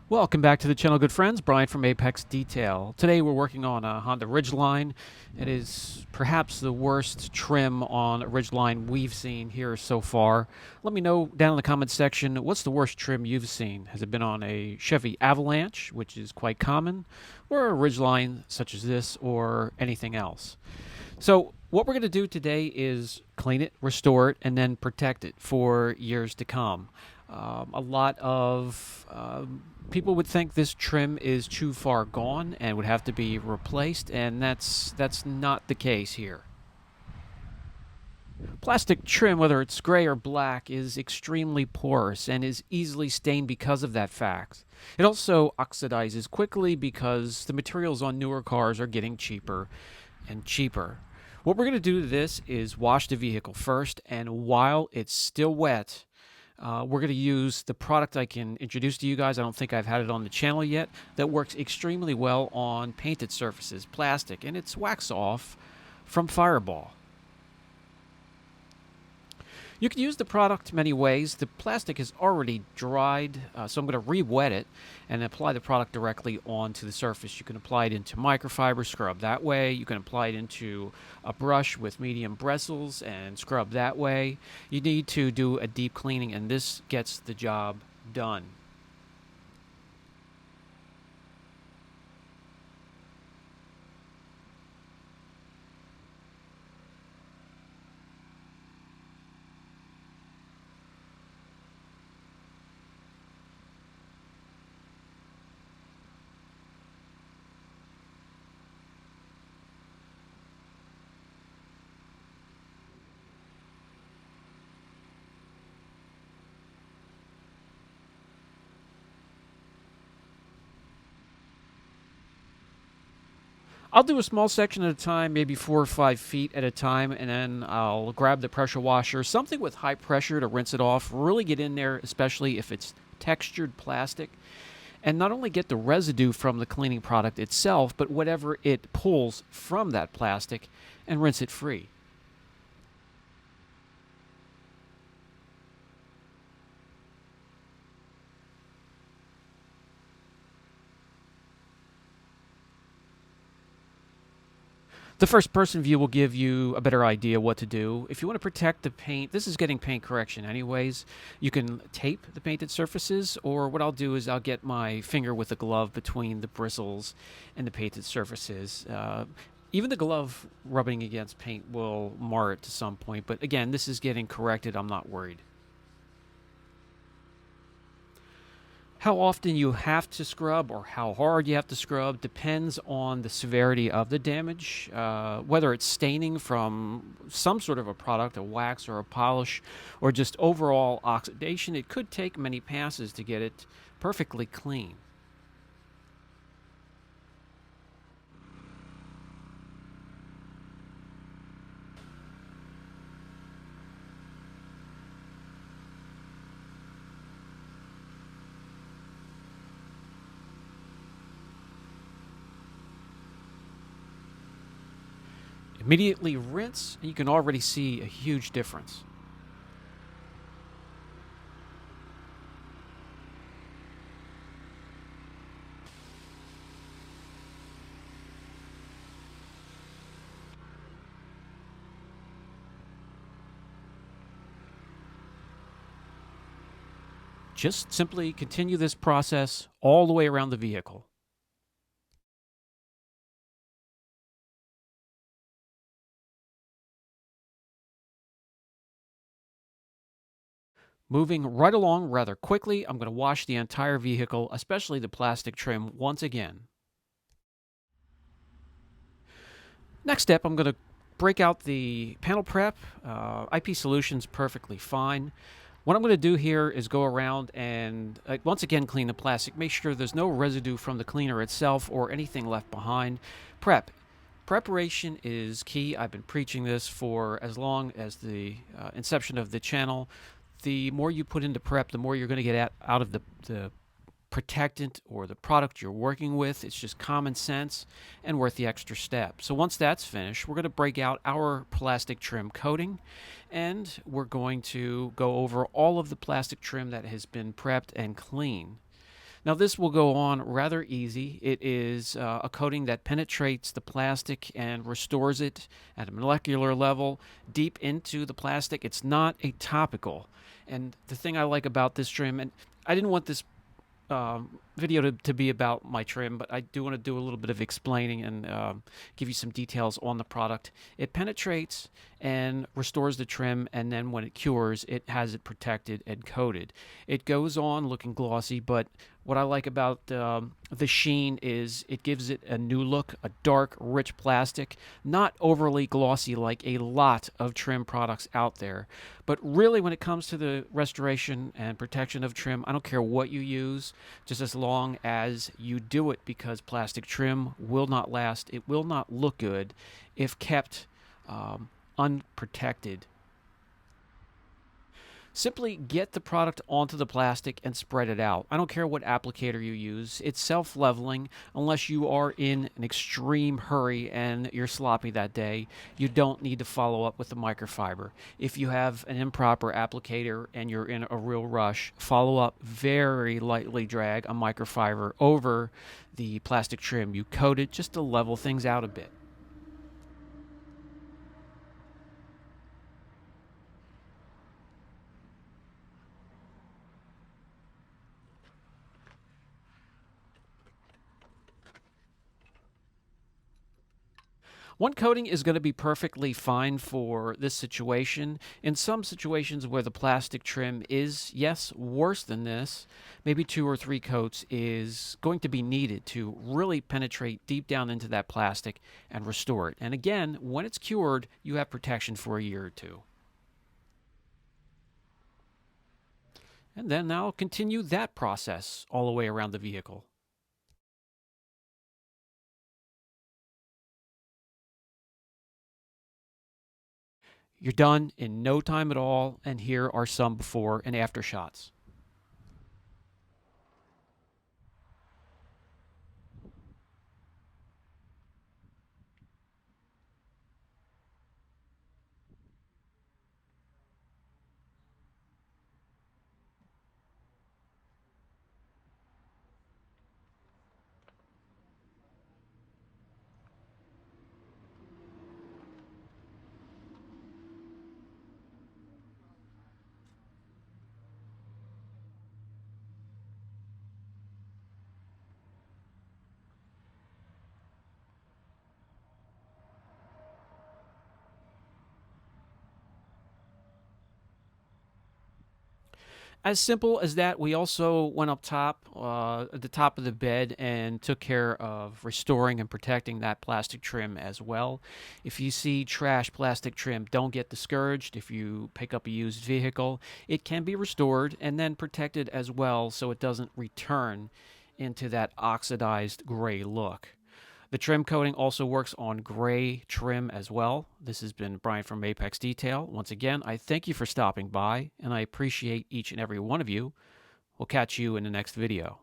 Welcome back to the channel, good friends. Brian from Apex Detail. Today we're working on a Honda Ridgeline. It is perhaps the worst trim on a Ridgeline we've seen here so far. Let me know down in the comments section, what's the worst trim you've seen? Has it been on a Chevy Avalanche, which is quite common, or a Ridgeline such as this, or anything else? So what we're going to do today is clean it, restore it, and then protect it for years to come. A lot of people would think this trim is too far gone and would have to be replaced, and that's not the case here. Plastic trim, whether it's gray or black, is extremely porous and is easily stained because of that fact. It also oxidizes quickly because the materials on newer cars are getting cheaper and cheaper. What we're going to do to this is wash the vehicle first, and while it's still wet, we're going to use the product I can introduce to you guys. I don't think I've had it on the channel yet. That works extremely well on painted surfaces, plastic, and it's wax off from Fireball. You can use the product many ways. The plastic is already dried, so I'm going to re-wet it and apply the product directly onto the surface. You can apply it into microfiber, scrub that way. You can apply it into a brush with medium bristles and scrub that way. You need to do a deep cleaning, and this gets the job done. I'll do a small section at a time, maybe 4 or 5 feet at a time, and then I'll grab the pressure washer, something with high pressure to rinse it off, really get in there, especially if it's textured plastic, and not only get the residue from the cleaning product itself, but whatever it pulls from that plastic, and rinse it free. The first person view will give you a better idea what to do. If you want to protect the paint, this is getting paint correction anyways. You can tape the painted surfaces, or what I'll do is I'll get my finger with a glove between the bristles and the painted surfaces. Even the glove rubbing against paint will mar it to some point, but again, this is getting corrected. I'm not worried. How often you have to scrub or how hard you have to scrub depends on the severity of the damage, whether it's staining from some sort of a product, a wax or a polish, or just overall oxidation. It could take many passes to get it perfectly clean. Immediately rinse, and you can already see a huge difference. Just simply continue this process all the way around the vehicle. Moving right along rather quickly, I'm going to wash the entire vehicle, especially the plastic trim, once again. Next step, I'm going to break out the panel prep. IP Solution's perfectly fine. What I'm going to do here is go around and once again clean the plastic. Make sure there's no residue from the cleaner itself or anything left behind. Preparation is key. I've been preaching this for as long as the inception of the channel. The more you put into prep, the more you're going to get out of the protectant or the product you're working with. It's just common sense and worth the extra step. So once that's finished, we're going to break out our plastic trim coating, and we're going to go over all of the plastic trim that has been prepped and clean. Now this will go on rather easy. It is a coating that penetrates the plastic and restores it at a molecular level deep into the plastic. It's not a topical. And the thing I like about this trim, and I didn't want this video to be about my trim, but I do want to do a little bit of explaining and give you some details on the product. It penetrates and restores the trim, and then when it cures, it has it protected and coated. It goes on looking glossy, but what I like about the sheen is it gives it a new look, a dark, rich plastic, not overly glossy like a lot of trim products out there. But really, when it comes to the restoration and protection of trim, I don't care what you use, just as long as you do it, because plastic trim will not last. It will not look good if kept unprotected. Simply get the product onto the plastic and spread it out. I don't care what applicator you use. It's self-leveling unless you are in an extreme hurry and you're sloppy that day. You don't need to follow up with the microfiber. If you have an improper applicator and you're in a real rush, follow up, very lightly drag a microfiber over the plastic trim you coated just to level things out a bit. One coating is going to be perfectly fine for this situation. In some situations where the plastic trim is, yes, worse than this, maybe 2 or 3 coats is going to be needed to really penetrate deep down into that plastic and restore it. And again, when it's cured, you have protection for a year or 2. And then now continue that process all the way around the vehicle. You're done in no time at all, and here are some before and after shots. As simple as that, we also went up top, at the top of the bed, and took care of restoring and protecting that plastic trim as well. If you see trash plastic trim, don't get discouraged. If you pick up a used vehicle, it can be restored and then protected as well so it doesn't return into that oxidized gray look. The trim coating also works on gray trim as well. This has been Brian from Apex Detail. Once again, I thank you for stopping by, and I appreciate each and every one of you. We'll catch you in the next video.